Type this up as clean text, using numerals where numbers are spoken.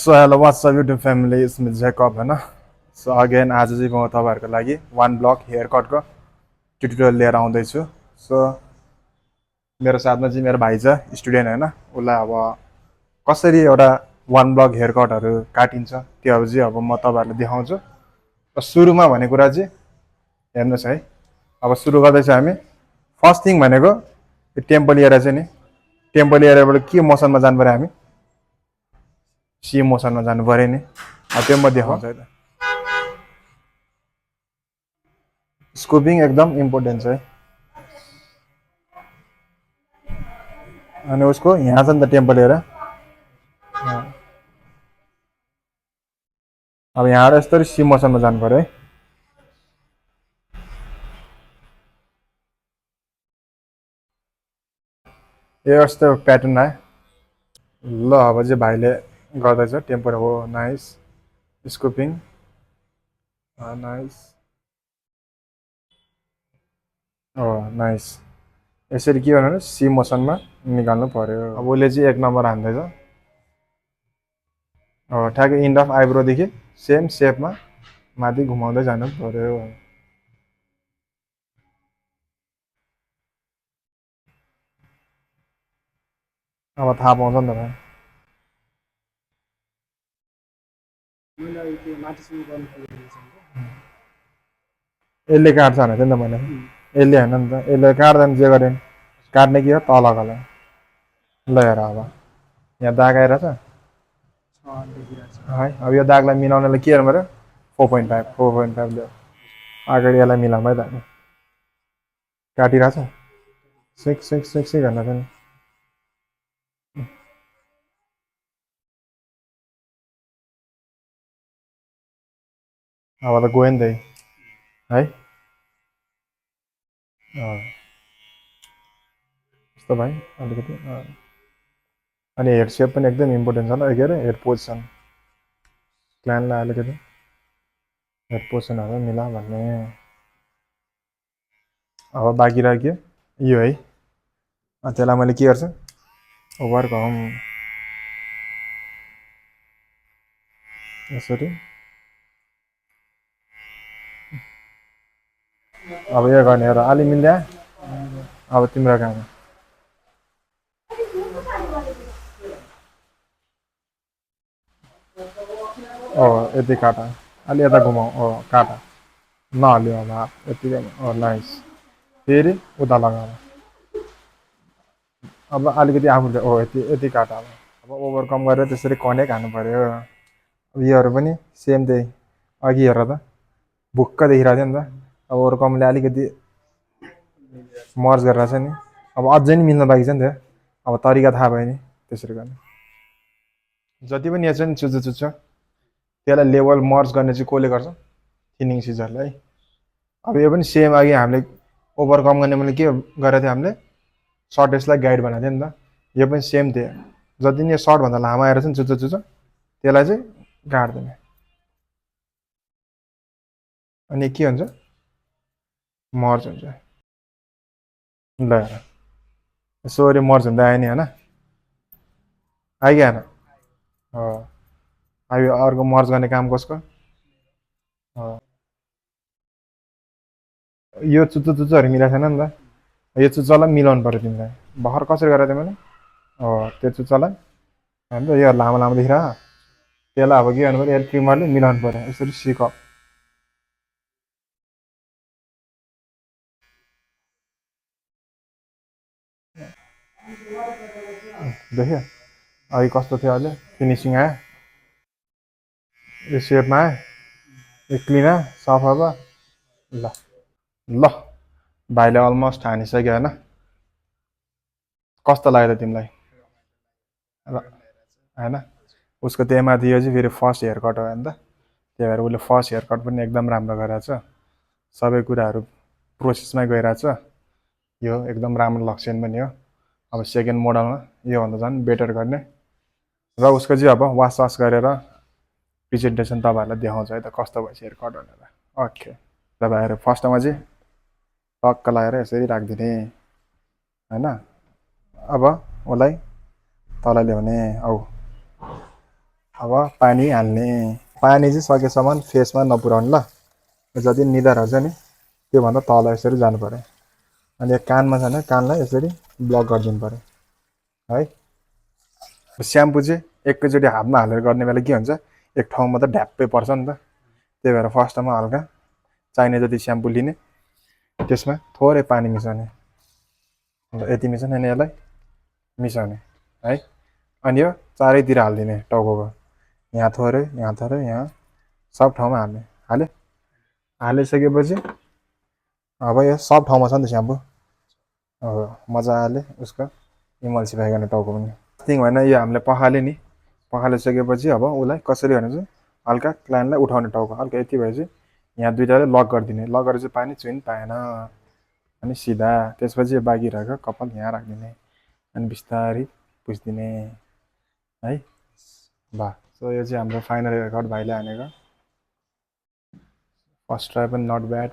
So hello WhatsApp YouTube family it's Jacob होइन। So again आज चाहिँ म तपाईँहरूको लागि वान ब्लक हेयर कटको ट्युटोरियल लिएर आउँदैछु। सो मेरो साथमा चाहिँ मेरो भाइ छ स्टुडेन्ट होइन, उसलाई अब कसरी एउटा वान ब्लक हेयर कटहरू काटिन्छ त्योहरू चाहिँ अब म तपाईँहरूलाई देखाउँछु। र सुरुमा भन्ने कुरा चाहिँ हेर्नुहोस् है, अब सुरु गर्दैछ हामी। फर्स्ट थिङ भनेको यो टेम्पल एरिया चाहिँ नि, टेम्पल एरियाबाट के मोसनमा जानु पऱ्यो, हामी सी मोसनमा जानु पऱ्यो नि। त्यो म देखाउँछु है त। स्कुपिङ एकदम इम्पोर्टेन्ट छ है। अनि उसको यहाँ छ नि त टेम्पल एरिया, अब यहाँबाट यस्तरी सी मोसनमा जानु पऱ्यो है। यो यस्तो प्याटर्न आयो। ल अब चाहिँ भाइले गर्दैछ टेम्पल। हो नाइस स्कुपिङ, नाइस, हो नाइस। यसरी के गर्नु, सी मोसनमा निकाल्नु पर्यो। अब उसले चाहिँ 1 नम्बर हान्दैछ। ठ्याक्कै इन्ड अफ आइब्रोदेखि सेम सेपमा माथि घुमाउँदै जानु पर्यो। अब थाहा पाउँछ नि त भाइ। यसले काट्छ भनेको थिएँ नि त मैले। यसले होइन नि त, यसले काट्दैन, जे गरे काट्ने के हो तलकोलाई। ल हेर अब यहाँ दाग आइरहेछ है। अब यो दागलाई मिलाउनलाई के गर्नु पऱ्यो, 4.5 ल्याऊ। अगाडि यसलाई मिलाउँ है त। काटिरहेछ सिक सिक सिक सिक गर्न चाहिँ। अब त गयो नि त है। यस्तो भाइ अलिकति। अनि हेड सेप पनि एकदम इम्पोर्टेन्ट छ ल। के अरे हेड पोजिसन, प्लानलाई अलिकति हेड पोजिसनहरू मिला भन्ने। अब बाँकी रह्यो यो है। त्यसलाई मैले के गर्छु, ओभर कम यसरी। अब यो गर्ने हेर, अलि मिल्दा। अब तिम्रो काम यति काटा, अलि यता घुमाऊ। काटा नहल्यो अब यतिकै। नाइस। फेरि उता लगाऊ। अब अलिकति आफूले यति यति काटा। अब ओभरकम गरेर त्यसरी कनेक्ट हान्नु पऱ्यो। अब योहरू पनि सेम त्यही। अघि हेर त भुक्क देखिरहेको थियो नि त। अब ओभरकमले अलिकति मर्ज गरेर छ नि। अब अझै नि मिल्न बाँकी छ नि त। अब तरिका थाहा भयो नि त्यसरी गर्ने। जति पनि यहाँ छ नि चुच्चो चुच्चो, त्यसलाई लेभल मर्ज गर्ने चाहिँ कसले गर्छ, थिनिङ सिजरले है। अब यो पनि सेम अघि हामीले ओभरकम गर्ने मैले के गरेको थियो, हामीले सर्टेस्टलाई गाइड बनाएको थियो नि त। यो पनि सेम थियो। जति नि यो सर्टभन्दा लामो आएर छ नि चुच्चो चुच्चो, त्यसलाई चाहिँ काट्दिने। अनि के हुन्छ, मर्ज हुन्छ। ल हेर यसरी मर्ज हुँदै आयो नि होइन, आइगएन। अब यो अर्को मर्ज गर्ने काम कसको, यो चुच्चो चुच्चोहरू मिलाएको छैन नि त। यो चुच्चोलाई मिलाउनु पऱ्यो तिमीलाई। भर्खर कसरी गरेको थिएँ मैले, त्यो चुच्चोलाई होइन यो लामो लामो देखिरह, त्यसलाई अब के गर्नु पऱ्यो, यो ट्रिमरले मिलाउनु पऱ्यो यसरी सिक। देख्यो अघि कस्तो थियो, अहिले फिनिसिङ आयो, यो सेपमा आयो, यो क्लिन आयो, सफा भयो। ल ल भाइले अलमोस्ट हानिसक्यो होइन। कस्तो लाग्यो त तिमीलाई होइन। उसको त्यही माथि यो चाहिँ फेरि फर्स्ट हेयर कट हो नि त। त्यही भएर उसले फर्स्ट हेयर कट पनि एकदम राम्रो गरिरहेको छ। सबै कुराहरू प्रोसेसमै गइरहेछ। यो एकदम राम्रो लक्षण पनि हो। अब सेकेन्ड मोडलमा योभन्दा झन् बेटर गर्ने। र उसको चाहिँ अब वास गरेर प्रेजेन्टेसन तपाईँहरूलाई देखाउँछ है त कस्तो भएछ हेयर कट भनेर। ओके तपाईँहरू फर्स्टमा चाहिँ टक्क लगाएर यसरी राखिदिने होइन। अब उसलाई तल ल्याउने। अब पानी हाल्ने, पानी चाहिँ सकेसम्म फेसमा नपुर्याउनु ल, जति निधार हुन्छ नि त्योभन्दा तल यसरी जानु पऱ्यो। अनि यो कानमा छ भने कानलाई यसरी ब्लक गरिदिनु पऱ्यो है। स्याम्पू चाहिँ एकैचोटि हातमा हालेर गर्ने बेला के हुन्छ, एक ठाउँमा त ढ्याप्पै पर्छ नि त। त्यही भएर फर्स्टमा हल्का चाहिने जति स्याम्पू लिने, त्यसमा थोरै पानी मिसाउने, यति मिसाउने अनि यसलाई मिसाउने है। अनि यो चारैतिर हालिदिने टाउकोको, यहाँ थोरै यहाँ सब ठाउँमा हाल्ने। हालिसकेपछि अब यो सब ठाउँमा छ नि त स्याम्पू, अब मजाले उसको इमल्सिफाई गर्ने टाउको पनि। थिङ होइन, यो हामीले पखाल्यो नि, पखालिसकेपछि अब उसलाई कसरी भने चाहिँ हल्का क्लाइन्टलाई उठाउने टाउको हल्का यति भएपछि यहाँ दुइटाले लक गरिदिने, लक गरेपछि पानी चुहिन पाएन। अनि सिधा त्यसपछि बाँकी रहेको कपाल यहाँ राखिदिने अनि बिस्तारै पुछिदिने है। ल सो यो चाहिँ हाम्रो फाइनल रेकर्ड भाइले हानेको। फर्स्ट ट्राई पनि नट ब्याड।